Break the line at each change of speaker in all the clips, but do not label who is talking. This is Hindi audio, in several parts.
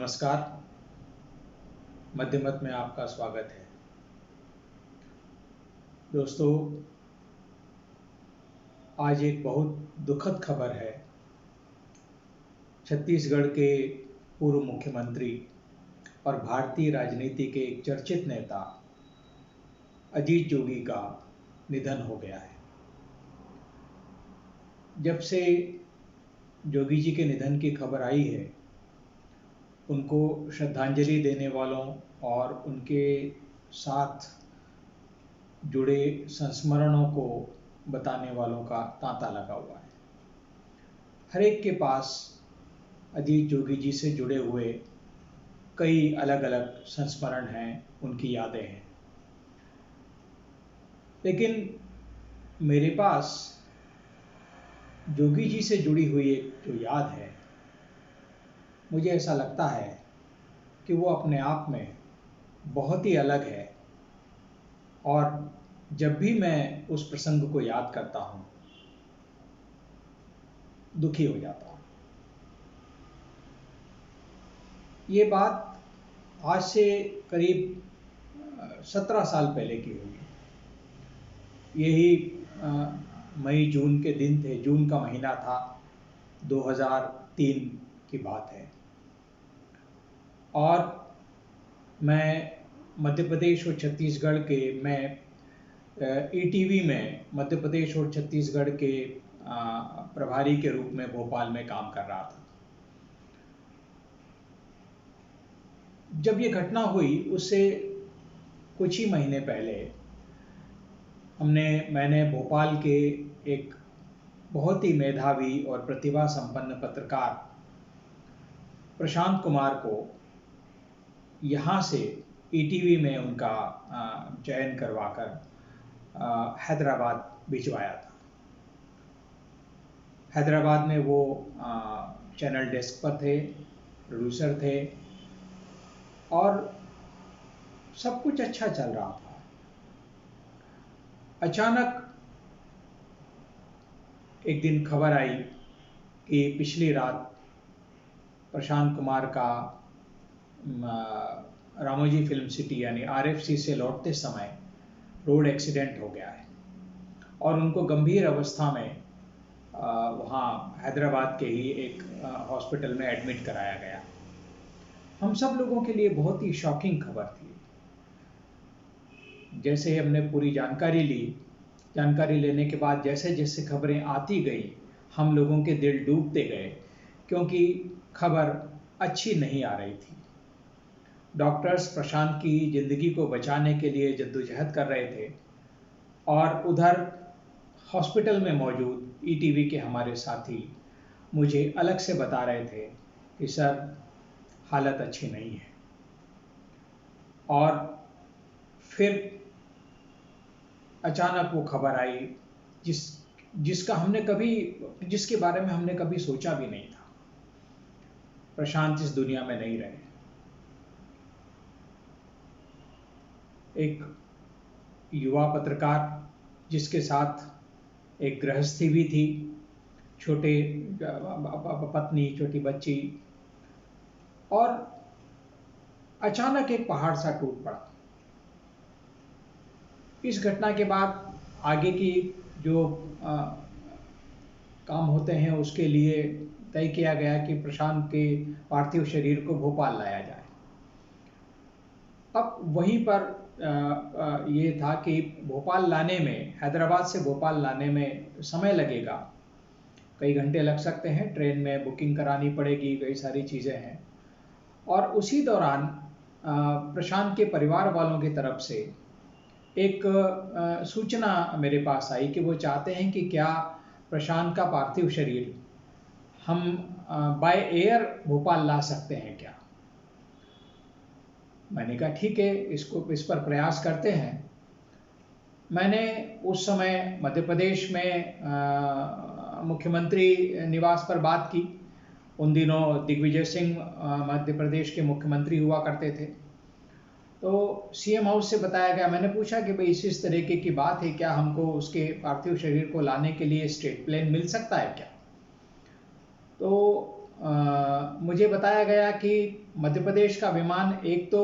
नमस्कार। मध्यमत में आपका स्वागत है। दोस्तों, आज एक बहुत दुखद खबर है। छत्तीसगढ़ के पूर्व मुख्यमंत्री और भारतीय राजनीति के एक चर्चित नेता अजीत जोगी का निधन हो गया है। जब से जोगी जी के निधन की खबर आई है, उनको श्रद्धांजलि देने वालों और उनके साथ जुड़े संस्मरणों को बताने वालों का तांता लगा हुआ है। हर एक के पास अजीत जोगी जी से जुड़े हुए कई अलग अलग संस्मरण हैं, उनकी यादें हैं। लेकिन मेरे पास जोगी जी से जुड़ी हुई एक जो याद है, मुझे ऐसा लगता है कि वो अपने आप में बहुत ही अलग है और जब भी मैं उस प्रसंग को याद करता हूँ, दुखी हो जाता हूँ। ये बात आज से करीब 17 साल पहले की होगी। यही मई जून के दिन थे, जून का महीना था, 2003 की बात है। और मैं मध्य प्रदेश और छत्तीसगढ़ के ईटीवी में मध्य प्रदेश और छत्तीसगढ़ के प्रभारी के रूप में भोपाल में काम कर रहा था। जब ये घटना हुई उससे कुछ ही महीने पहले मैंने भोपाल के एक बहुत ही मेधावी और प्रतिभा संपन्न पत्रकार प्रशांत कुमार को यहाँ से ईटीवी में उनका चयन करवाकर हैदराबाद भिजवाया था। हैदराबाद में वो चैनल डेस्क पर थे, प्रोड्यूसर थे और सब कुछ अच्छा चल रहा था। अचानक एक दिन खबर आई कि पिछली रात प्रशांत कुमार का रामोजी फिल्म सिटी यानी आरएफसी से लौटते समय रोड एक्सीडेंट हो गया है और उनको गंभीर अवस्था में वहाँ हैदराबाद के ही एक हॉस्पिटल में एडमिट कराया गया। हम सब लोगों के लिए बहुत ही शॉकिंग खबर थी। जैसे ही हमने पूरी जानकारी लेने के बाद जैसे जैसे खबरें आती गई, हम लोगों के दिल डूबते गए क्योंकि खबर अच्छी नहीं आ रही थी। डॉक्टर्स प्रशांत की जिंदगी को बचाने के लिए जद्दोजहद कर रहे थे और उधर हॉस्पिटल में मौजूद ईटीवी के हमारे साथी मुझे अलग से बता रहे थे कि सर, हालत अच्छी नहीं है। और फिर अचानक वो खबर आई जिसके बारे में हमने कभी सोचा भी नहीं था। प्रशांत इस दुनिया में नहीं रहे। एक युवा पत्रकार जिसके साथ एक गृहस्थी भी थी, छोटे पत्नी, छोटी बच्ची, और अचानक एक पहाड़ सा टूट पड़ा। इस घटना के बाद आगे की जो काम होते हैं उसके लिए तय किया गया कि प्रशांत के पार्थिव शरीर को भोपाल लाया जाए। अब वहीं पर ये था कि भोपाल लाने में, हैदराबाद से भोपाल लाने में समय लगेगा, कई घंटे लग सकते हैं, ट्रेन में बुकिंग करानी पड़ेगी, कई सारी चीज़ें हैं। और उसी दौरान प्रशांत के परिवार वालों की तरफ से एक सूचना मेरे पास आई कि वो चाहते हैं कि क्या प्रशांत का पार्थिव शरीर हम बाय एयर भोपाल ला सकते हैं क्या। मैंने कहा ठीक है, इस पर प्रयास करते हैं। मैंने उस समय मध्य प्रदेश में मुख्यमंत्री निवास पर बात की। उन दिनों दिग्विजय सिंह मध्य प्रदेश के मुख्यमंत्री हुआ करते थे। तो सीएम हाउस से बताया गया, मैंने पूछा कि भाई इस तरीके की बात है, क्या हमको उसके पार्थिव शरीर को लाने के लिए स्टेट प्लेन मिल सकता है क्या। तो मुझे बताया गया कि मध्य प्रदेश का विमान एक तो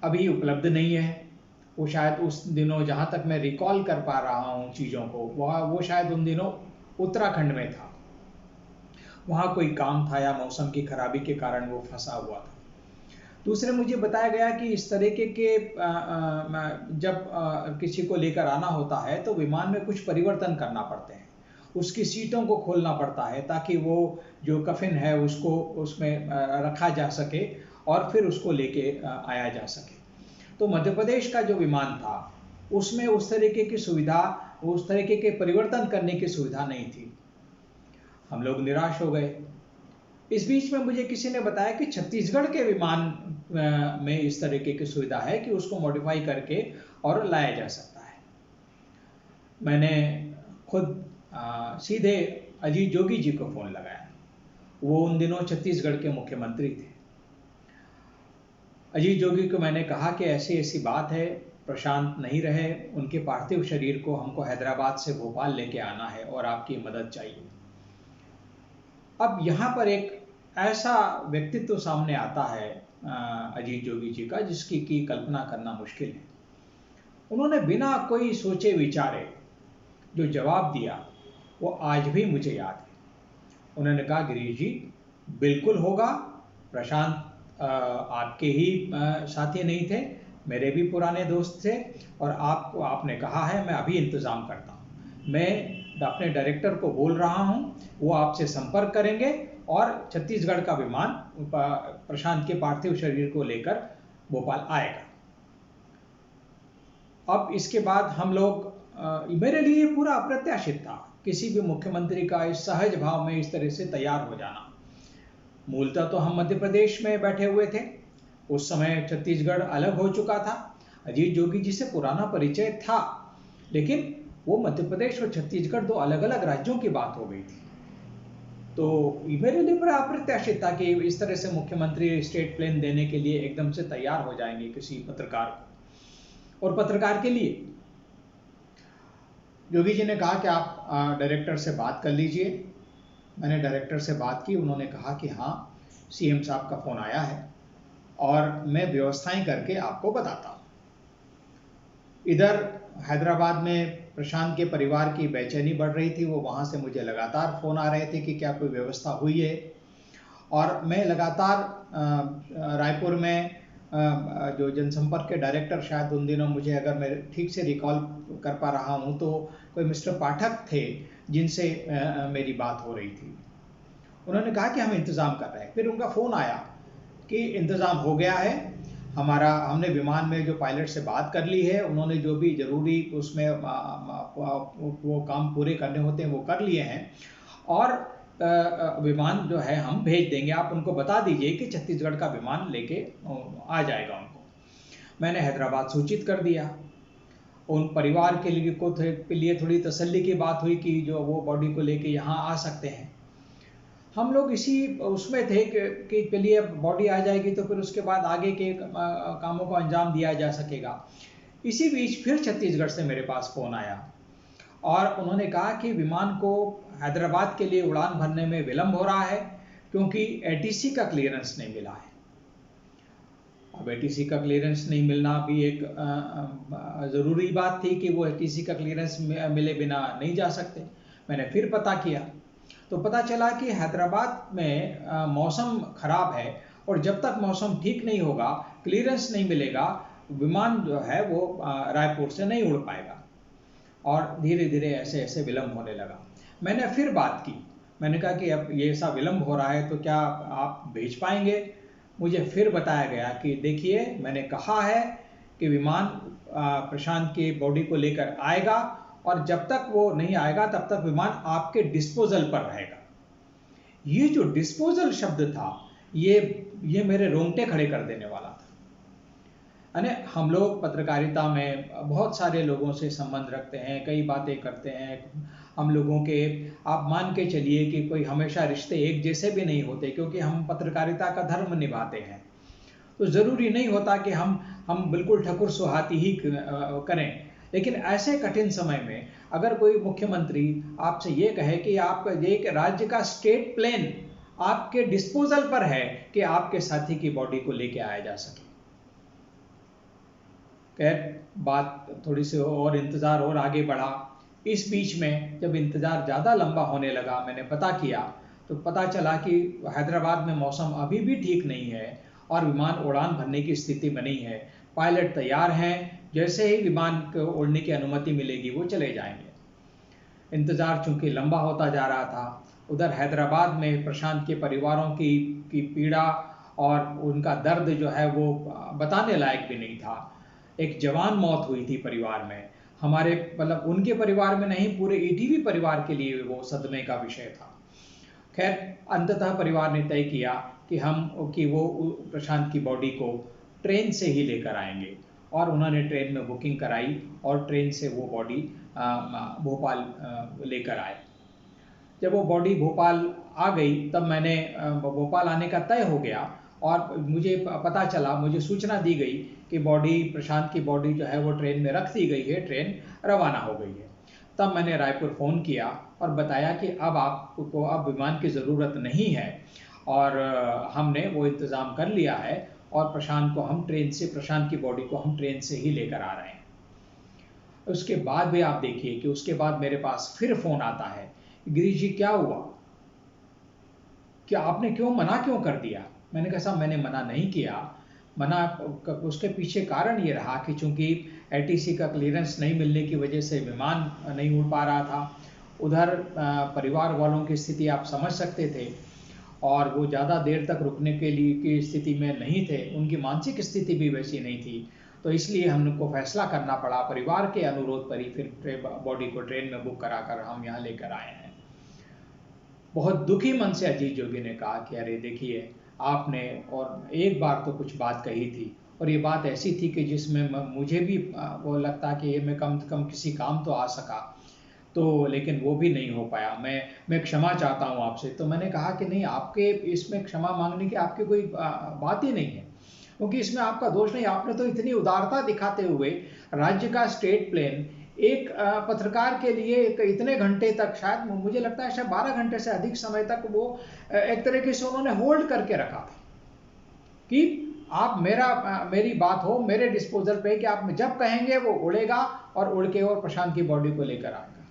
अभी उपलब्ध नहीं है, वो शायद उस दिनों, जहाँ तक मैं रिकॉल कर पा रहा हूँ चीज़ों को, वो शायद उन दिनों उत्तराखंड में था। वहाँ कोई काम था या मौसम की खराबी के कारण वो फंसा हुआ था। दूसरे, मुझे बताया गया कि इस तरीके के जब किसी को लेकर आना होता है तो विमान में कुछ परिवर्तन करना पड़ते हैं, उसकी सीटों को खोलना पड़ता है ताकि वो जो कफिन है उसको उसमें रखा जा सके और फिर उसको लेके आया जा सके। तो मध्य प्रदेश का जो विमान था उसमें उस तरीके की सुविधा, उस तरीके के परिवर्तन करने की सुविधा नहीं थी। हम लोग निराश हो गए। इस बीच में मुझे किसी ने बताया कि छत्तीसगढ़ के विमान में इस तरीके की सुविधा है कि उसको मॉडिफाई करके और लाया जा सकता है। मैंने खुद सीधे अजीत जोगी जी को फ़ोन लगाया। वो उन दिनों छत्तीसगढ़ के मुख्यमंत्री थे। अजीत जोगी को मैंने कहा कि ऐसी ऐसी बात है, प्रशांत नहीं रहे, उनके पार्थिव शरीर को हमको हैदराबाद से भोपाल लेके आना है और आपकी मदद चाहिए। अब यहाँ पर एक ऐसा व्यक्तित्व सामने आता है अजीत जोगी जी का, जिसकी की कल्पना करना मुश्किल है। उन्होंने बिना कोई सोचे विचारे जो जवाब दिया वो आज भी मुझे याद है। उन्होंने कहा, गिरीश जी बिल्कुल होगा, प्रशांत आपके ही साथी नहीं थे, मेरे भी पुराने दोस्त थे, और आपने कहा है, मैं अभी इंतज़ाम करता हूँ। मैं अपने डायरेक्टर को बोल रहा हूँ, वो आपसे संपर्क करेंगे और छत्तीसगढ़ का विमान प्रशांत के पार्थिव शरीर को लेकर भोपाल आएगा। अब इसके बाद हम लोग, मेरे लिए पूरा अप्रत्याशित था किसी भी मुख्यमंत्री का इस सहज भाव में इस तरह से तैयार हो जाना। मूलतः तो हम मध्य प्रदेश में बैठे हुए थे, उस समय छत्तीसगढ़ अलग हो चुका था। अजीत जोगी जी से पुराना परिचय था, लेकिन वो मध्य प्रदेश और छत्तीसगढ़ दो अलग अलग राज्यों की बात हो गई थी। तो मेरे लिए बड़ा अप्रत्याशित था कि इस तरह से मुख्यमंत्री स्टेट प्लेन देने के लिए एकदम से तैयार हो जाएंगे किसी पत्रकार को। और पत्रकार के लिए जोगी जी ने कहा कि आप डायरेक्टर से बात कर लीजिए। मैंने डायरेक्टर से बात की, उन्होंने कहा कि हाँ, सीएम साहब का फ़ोन आया है और मैं व्यवस्थाएं करके आपको बताता हूँ। इधर हैदराबाद में प्रशांत के परिवार की बेचैनी बढ़ रही थी, वो वहाँ से मुझे लगातार फ़ोन आ रहे थे कि क्या कोई व्यवस्था हुई है। और मैं लगातार रायपुर में जो जनसंपर्क के डायरेक्टर, शायद उन दिनों, मुझे अगर मैं ठीक से रिकॉल कर पा रहा हूँ तो कोई मिस्टर पाठक थे जिनसे मेरी बात हो रही थी। उन्होंने कहा कि हम इंतज़ाम कर रहे हैं। फिर उनका फ़ोन आया कि इंतज़ाम हो गया है, हमने विमान में जो पायलट से बात कर ली है, उन्होंने जो भी ज़रूरी उसमें वो काम पूरे करने होते हैं वो कर लिए हैं, और विमान जो है हम भेज देंगे। आप उनको बता दीजिए कि छत्तीसगढ़ का विमान लेके आ जाएगा उनको। मैंने हैदराबाद सूचित कर दिया। उन परिवार के लिए थोड़ी तसल्ली की बात हुई कि जो वो बॉडी को लेके यहाँ आ सकते हैं। हम लोग इसी उसमें थे कि चलिए बॉडी आ जाएगी तो फिर उसके बाद आगे के कामों को अंजाम दिया जा सकेगा। इसी बीच फिर छत्तीसगढ़ से मेरे पास फ़ोन आया और उन्होंने कहा कि विमान को हैदराबाद के लिए उड़ान भरने में विलंब हो रहा है क्योंकि एटीसी का क्लियरेंस नहीं मिला है। अब एटीसी का क्लियरेंस नहीं मिलना भी एक ज़रूरी बात थी कि वो एटीसी का क्लियरेंस मिले बिना नहीं जा सकते। मैंने फिर पता किया तो पता चला कि हैदराबाद में मौसम ख़राब है और जब तक मौसम ठीक नहीं होगा, क्लियरेंस नहीं मिलेगा, विमान जो है वो रायपुर से नहीं उड़ पाएगा। और धीरे धीरे ऐसे ऐसे विलम्ब होने लगा। मैंने फिर बात की, मैंने कहा कि अब ये ऐसा विलम्ब हो रहा है तो क्या आप भेज पाएंगे। मुझे फिर बताया गया कि देखिए, मैंने कहा है कि विमान प्रशांत की बॉडी को लेकर आएगा और जब तक वो नहीं आएगा तब तक विमान आपके डिस्पोजल पर रहेगा। ये जो डिस्पोजल शब्द था, ये मेरे रोंगटे खड़े कर देने वाला था। यानी हम लोग पत्रकारिता में बहुत सारे लोगों से संबंध रखते हैं, कई बातें करते हैं। हम लोगों के, आप मान के चलिए कि कोई हमेशा रिश्ते एक जैसे भी नहीं होते, क्योंकि हम पत्रकारिता का धर्म निभाते हैं। तो ज़रूरी नहीं होता कि हम बिल्कुल ठकुर सुहाती ही करें। लेकिन ऐसे कठिन समय में अगर कोई मुख्यमंत्री आपसे ये कहे कि आप एक राज्य का स्टेट प्लेन आपके डिस्पोजल पर है कि आपके साथी की बॉडी को लेके आया जा सके। खैर, बात थोड़ी सी और इंतज़ार और आगे बढ़ा। इस बीच में जब इंतज़ार ज़्यादा लंबा होने लगा, मैंने पता किया तो पता चला कि हैदराबाद में मौसम अभी भी ठीक नहीं है और विमान उड़ान भरने की स्थिति बनी है। पायलट तैयार हैं, जैसे ही विमान को उड़ने की अनुमति मिलेगी वो चले जाएंगे। इंतज़ार चूंकि लंबा होता जा रहा था, उधर हैदराबाद में प्रशांत के परिवारों की पीड़ा और उनका दर्द जो है वो बताने लायक भी नहीं था। एक जवान मौत हुई थी परिवार में, हमारे मतलब उनके परिवार में नहीं, पूरे ईटीवी परिवार के लिए वो सदमे का विषय था। खैर, अंततः परिवार ने तय किया कि वो प्रशांत की बॉडी को ट्रेन से ही लेकर आएंगे और उन्होंने ट्रेन में बुकिंग कराई और ट्रेन से वो बॉडी भोपाल लेकर आए। जब वो बॉडी भोपाल आ गई तब मैंने भोपाल आने का तय हो गया और मुझे पता चला, मुझे सूचना दी गई कि प्रशांत की बॉडी जो है वो ट्रेन में रख दी गई है, ट्रेन रवाना हो गई है। तब मैंने रायपुर फ़ोन किया और बताया कि अब आपको अब विमान की ज़रूरत नहीं है और हमने वो इंतज़ाम कर लिया है और प्रशांत की बॉडी को हम ट्रेन से ही लेकर आ रहे हैं। उसके बाद भी आप देखिए कि उसके बाद मेरे पास फिर फ़ोन आता है, गिरीश जी क्या हुआ, क्या आपने मना क्यों कर दिया? मैंने कहा साहब मैंने मना नहीं किया, उसके पीछे कारण ये रहा कि चूंकि एटीसी का क्लियरेंस नहीं मिलने की वजह से विमान नहीं उड़ पा रहा था। उधर परिवार वालों की स्थिति आप समझ सकते थे और वो ज़्यादा देर तक रुकने के लिए की स्थिति में नहीं थे, उनकी मानसिक स्थिति भी वैसी नहीं थी। तो इसलिए हमको फैसला करना पड़ा, परिवार के अनुरोध पर ही फिर बॉडी को ट्रेन में बुक कराकर हम यहाँ लेकर आए हैं। बहुत दुखी मन से अजीत जोगी ने कहा कि अरे देखिए, आपने और एक बार तो कुछ बात कही थी और ये बात ऐसी थी कि जिसमें मुझे भी वो लगता कि ये मैं कम से कम किसी काम तो आ सका, तो लेकिन वो भी नहीं हो पाया। मैं क्षमा चाहता हूँ आपसे। तो मैंने कहा कि नहीं, आपके इसमें क्षमा मांगने की आपकी कोई बात ही नहीं है, क्योंकि इसमें आपका दोष नहीं। आपने तो इतनी उदारता दिखाते हुए राज्य का स्टेट प्लेन एक पत्रकार के लिए इतने घंटे तक, शायद मुझे लगता है शायद 12 घंटे से अधिक समय तक वो एक तरीके से उन्होंने होल्ड करके रखा था कि आप मेरी बात हो मेरे डिस्पोजल पे कि आप जब कहेंगे वो उड़ेगा और उड़ के और प्रशांत की बॉडी को लेकर आएगा।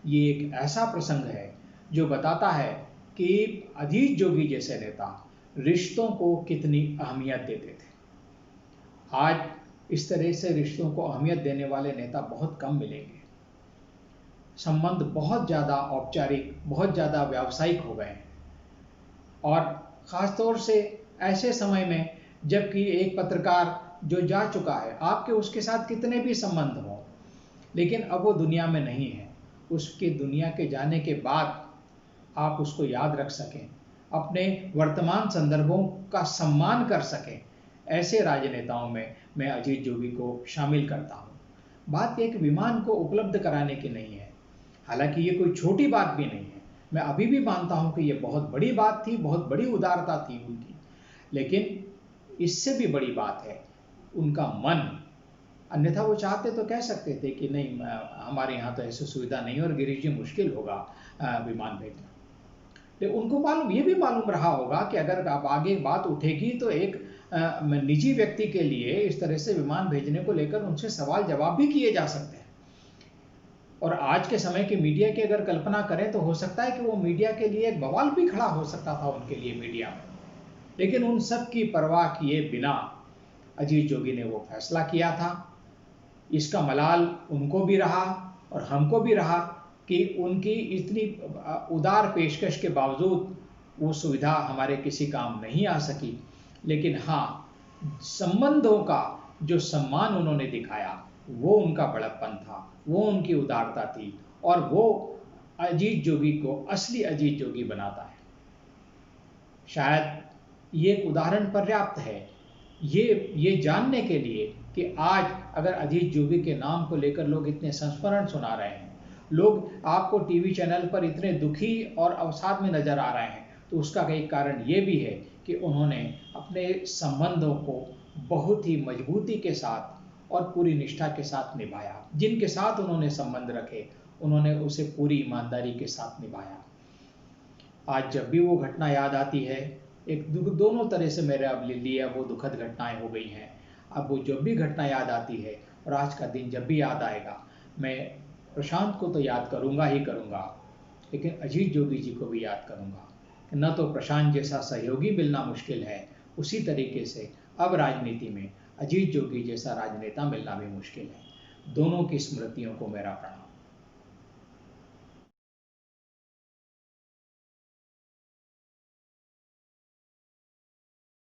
ये एक ऐसा प्रसंग है जो बताता है कि अजीत जोगी जैसे नेता रिश्तों को कितनी अहमियत देते थे। आज इस तरह से रिश्तों को अहमियत देने वाले नेता बहुत कम मिलेंगे। संबंध बहुत ज़्यादा औपचारिक, बहुत ज़्यादा व्यावसायिक हो गए हैं और ख़ासतौर से ऐसे समय में जबकि एक पत्रकार जो जा चुका है, आपके उसके साथ कितने भी संबंध हों, लेकिन अब वो दुनिया में नहीं है। उसके दुनिया के जाने के बाद आप उसको याद रख सकें, अपने वर्तमान संदर्भों का सम्मान कर सकें, ऐसे राजनेताओं में मैं अजीत जोगी को शामिल करता हूँ। बात एक विमान को उपलब्ध कराने की नहीं है, हालांकि ये कोई छोटी बात भी नहीं है। मैं अभी भी मानता हूँ कि ये बहुत बड़ी बात थी, बहुत बड़ी उदारता थी उनकी, लेकिन इससे भी बड़ी बात है उनका मन। अन्यथा वो चाहते तो कह सकते थे कि नहीं, हमारे यहाँ तो ऐसी सुविधा नहीं और गिरीश जी मुश्किल होगा विमान भेजना। लेकिन उनको ये भी मालूम रहा होगा कि अगर अब आगे बात उठेगी तो एक निजी व्यक्ति के लिए इस तरह से विमान भेजने को लेकर उनसे सवाल जवाब भी किए जा सकते हैं। और आज के समय के मीडिया की अगर कल्पना करें तो हो सकता है कि वो मीडिया के लिए एक बवाल भी खड़ा हो सकता था उनके लिए मीडिया में। लेकिन उन सब की परवाह किए बिना अजीत जोगी ने वो फैसला किया था। इसका मलाल उनको भी रहा और हमको भी रहा कि उनकी इतनी उदार पेशकश के बावजूद वो सुविधा हमारे किसी काम नहीं आ सकी। लेकिन हाँ, संबंधों का जो सम्मान उन्होंने दिखाया वो उनका बड़प्पन था, वो उनकी उदारता थी और वो अजीत जोगी को असली अजीत जोगी बनाता है। शायद ये एक उदाहरण पर्याप्त है ये जानने के लिए कि आज अगर अजीत जोगी के नाम को लेकर लोग इतने संस्मरण सुना रहे हैं, लोग आपको टीवी चैनल पर इतने दुखी और अवसाद में नजर आ रहे हैं, तो उसका एक कारण ये भी है कि उन्होंने अपने संबंधों को बहुत ही मजबूती के साथ और पूरी निष्ठा के साथ निभाया। जिनके साथ उन्होंने संबंध रखे उन्होंने उसे पूरी ईमानदारी के साथ निभाया। आज जब भी वो घटना याद आती है, दोनों तरह से मेरे अब लिए वो दुखद घटनाएं हो गई हैं। अब वो जब भी घटना याद आती है और आज का दिन जब भी याद आएगा, मैं प्रशांत को तो याद करूंगा ही करूंगा, लेकिन अजीत जोगी जी को भी याद करूंगा। न तो प्रशांत जैसा सहयोगी मिलना मुश्किल है, उसी तरीके से अब राजनीति में अजीत जोगी जैसा राजनेता मिलना भी मुश्किल है। दोनों की स्मृतियों को मेरा प्रणाम।